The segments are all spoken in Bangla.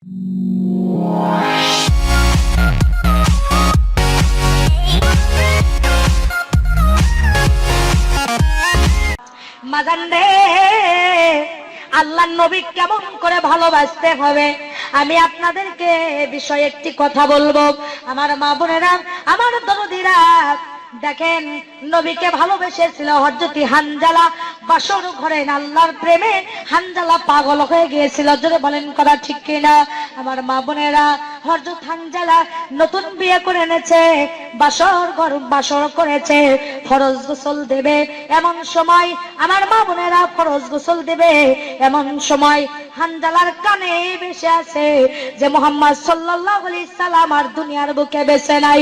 মাজান রে, আল্লাহর নবী কেমন করে ভালোবাসতে হবে আমি আপনাদেরকে বিষয়ে একটি কথা বলবো। আমার মা বোনেরা, আমার দরদিরা, দেখেন নবীকে ভালোবেসেছিল হযরত হানজালা। বাসর ঘরে আল্লাহর প্রেমে হানজালা পাগল হয়ে গিয়েছিল। জোরে বলেন কথা ঠিক কিনা? আমার মা বোনেরা, হযরত হানজালা নতুন বিয়ে করে এনেছে, বাসর করেছে, ফরজ গোসল দেবে এমন সময়, আমার মা বোনেরা, ফরজ গোসল দেবে এমন সময় হানজালার কানে ভেসে আসে যে মুহাম্মদ সাল্লাল্লাহু আলাইহি সাল্লাম আর দুনিয়ার বুকে বেঁচে নাই।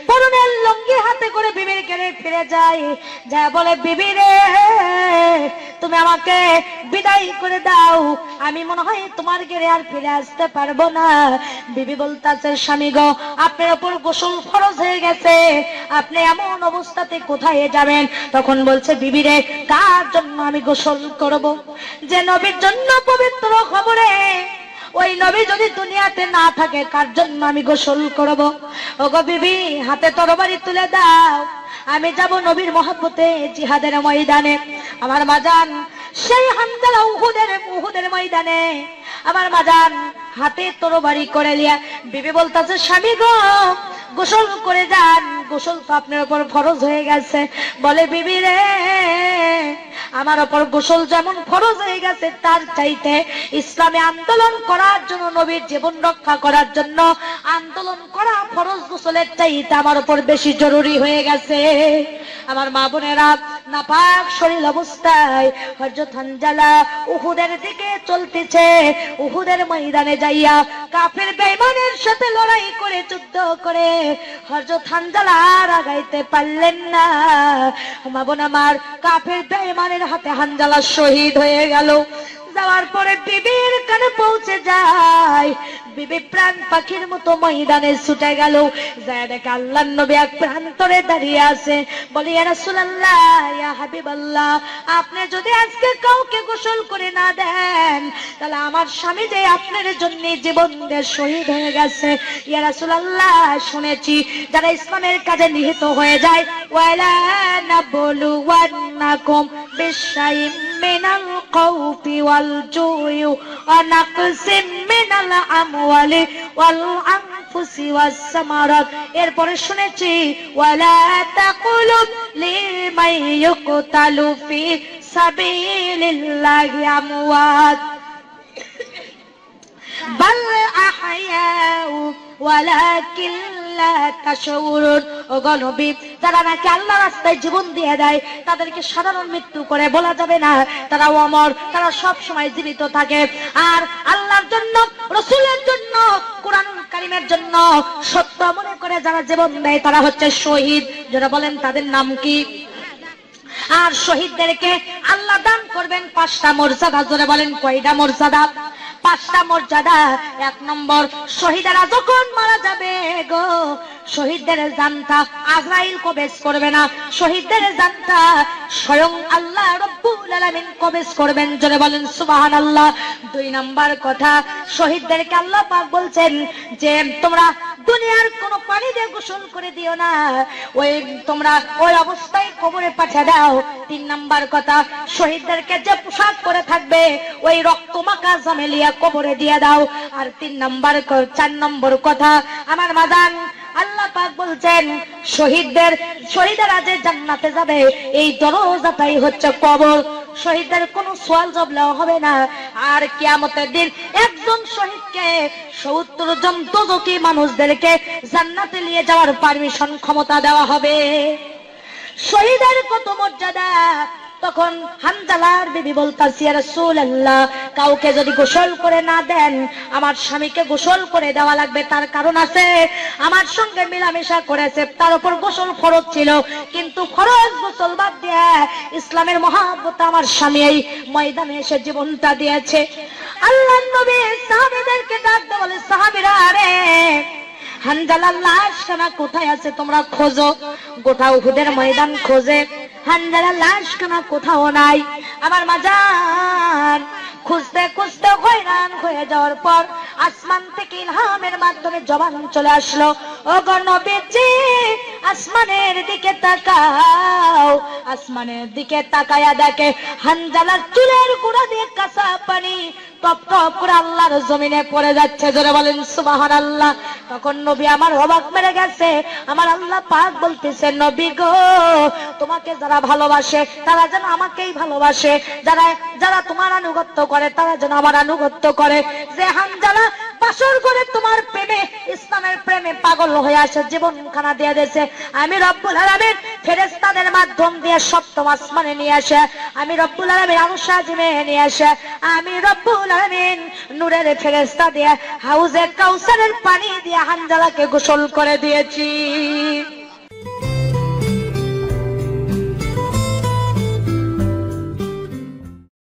পরনের লুঙ্গি হাতে করে বিবির ঘরে ফিরে যায়, যা বলে, বিবি রে, তুমি আমাকে বিদায় করে দাও, আমি মনে হয় তোমার ঘরে আর ফিরে আসতে পারবো না। বিবি বলতেছে, স্বামী গো, আপনার উপর গোসল ফরজ হয়ে গেছে, আপনি এমন অবস্থাতে কোথায় যাবেন? তখন বলছে, বিবি রে, কার জন্য আমি গোসল করব? যে নবীর জন্য পবিত্র খবরে, ওই নবী যদি দুনিয়াতে না থাকে, কার জন্য আমি গোসল করব? ওগো বিবি, হাতে তরবারি তুলে দাও, আমি যাব নবীর মহব্বতে জিহাদের ময়দানে। আমার মাজান, সেই হানজালা উহুদের ময়দানে আমার মাজান হাতে তরবারি করে লিয়া বিবি বলতেছে, স্বামী গো, গোসল করে যান, গোসল তো আপনার উপর ফরজ হয়ে গেছে। বলে, বিবি রে, আমার উপর গোসল যেমন ফরজ হয়ে গেছে, তার চাইতে ইসলামে আন্দোলন করার জন্য, নবীর জীবন রক্ষা করার জন্য আন্দোলন করা ফরজ গোসলের চাইতে আমার উপর বেশি জরুরি হয়ে গেছে। আমার মা বোনেরা, নাপাক শরীর অবস্থায় হযরত হানজালা উহুদের দিকে চলতেছে। উহুদের ময়দানে যাইয়া কাফের বেঈমানের সাথে লড়াই করে, যুদ্ধ করে হযরত হানজালা আর আগাইতে পারলেন না। মা বোন আমার, কাফের বেঈমানের হাতে হানজালা শহীদ হয়ে গেল। যাওয়ার পরে বিবির কানে পৌঁছে যায়, বিবি প্রাণ পাখির মতো ময়দানে ছুটে গেল। যায় দেখে আল্লাহর নবী এক প্রান্তরে দাঁড়িয়ে আছে। বলি, ইয়া রাসূলুল্লাহ, ইয়া হাবিবাল্লাহ, আপনি যদি আজকে কাউকে গোসল করে না দেন, তাহলে আমার স্বামী যে আপনার জন্য জীবন দিয়ে শহীদ হয়ে গেছে। ইয়া রাসূলুল্লাহ, শুনেছি যারা ইসলামের কাজে নিহত হয়ে যায়, ওয়ালা নাবলুওয়ান্নাকুম বিশাইইম মিনাল খাউফি ওয়াল জুই ওয়া নাকসিম মিনাল আমওয়ালি ওয়াল আনফুসি ওয়াস সামারাত। এরপরে শুনেছি, ওয়ালা তাকুলু লিমান ইউকতালু ফি সাবিলিল্লাহি আমওয়াত বাল আহয়াউ ওয়ালাকিন লা তাশউরুন। ওগো নবী, যারা নাকি আল্লাহর রাস্তায় জীবন দিয়ে দেয়, তাদেরকে সাধারণ মৃত্যু করে বলা যাবে না, তারা অমর, তারা সব সময় জীবিত থাকে। আর আল্লাহর জন্য, রাসূলের জন্য, কুরআনুল কারীমের জন্য সত্য মনে করে যারা জীবন দেয়, তারা হচ্ছে শহীদ। যারা বলেন তাদের নাম কি? আর শহীদদেরকে আল্লাহ দান করবেন 5টা মর্যাদা। জোরে বলেন, কয়টা মর্যাদা? 5টা মর্যাদা। 1 নম্বর, শহীদেরা যখন মারা যাবে গো, শহীদদের জানটা আজরাইল কবজ করবে না, শহীদদের জানটা স্বয়ং আল্লাহ রব্বুল আলামিন কবজ করবেন। জোরে বলেন সুবহানাল্লাহ। 2 নম্বর কথা, শহীদদেরকে আল্লাহ পাক বলছেন যে তোমরা দুনিয়ার কোন পানি দিয়ে গোসল করে দিও না, তোমরা ওই অবস্থায় কবরে পাঠিয়ে দাও। 3 নম্বর কথা, শহীদদেরকে যে পোশাক পরে থাকবে, ওই রক্ত মাখা জামেলিয়া কবরে দিয়ে দাও। আর 4 নম্বর কথা, আমার মাদান, আল্লাহ পাক বলছেন শহীদেরা যে জান্নাতে যাবে, এই দরজাটাই হচ্ছে কবর। শহীদদের কোনো সওয়াল জবাব হবে না। আর কিয়ামতের দিন একজন শহীদকে 70 জন দোজখী মানুষদেরকে জান্নাতে নিয়ে যাওয়ার পারমিশন, ক্ষমতা দেওয়া হবে। শহীদের কত মর্যাদা! তখন হানজালার বিবি বলতাছে, ইয়া রাসূলুল্লাহ, কাউকে যদি গোসল করে না দেন, আমার স্বামীকে গোসল করে দেওয়া লাগবে। তার কারণ আছে, আমার সঙ্গে মিলামেশা করেছে, তার উপর গোসল ফরজ ছিল, কিন্তু ফরজ গোসল বাদ দিয়ে ইসলামের মহব্বত আমার স্বামী এই ময়দানে এসে জীবনটা দিয়েছে। আল্লাহর নবী সাহাবীদেরকে ডাক দিয়ে বলে, সাহাবীরা রে, হানজালার লাশখানা কোথায় আছে তোমরা খোঁজো। গোটা উহুদের ময়দান খোঁজে, হানজালার লাশখানা কোথাও নাই। আমার মাজান খুঁজতে খুঁজতে হয়রান হয়ে যাওয়ার পর আসমান থেকে ইলহামের মাধ্যমে জবান চলে আসলো, ও গো নবীজি আসমানের দিকে তাকাও। আসমানের দিকে তাকায়া দেখে হানজালার চুলের গোড়া দিয়ে কাঁচা পানি টপ টপ করে আল্লাহর জমিনে পড়ে যাচ্ছে। জোরে বলেন সুবহানাল্লাহ। তখন নবী আমার অবাক মেরে গেছে। আমার আল্লাহ পাক বলতেছে, নবী গো তোমাকে যারা ভালোবাসে তারা যেন আমাকেই ভালোবাসে, যারা যারা তোমার আনুগত্য করে তারা যেন আমার আনুগত্য করে। যে হানজালা বাসর করে তোমার প্রেমে ইসলামের প্রেমে পাগল হয়ে আসে, জীবন খানা দিয়ে দিয়েছে, আমি রব্বুল আলামিন ফেরেশতাদের মাধ্যম দিয়ে সপ্তম আসমানে নিয়ে আসে, আমি রব্বুল আলামিন আরশ আজিমে নিয়ে আসে, আমি রব্বুল আলামিন নূরের ফেরেশতা দিয়ে হাউজে কাউসারের পানি দিয়ে হানজালাকে গোসল করে দিয়েছি।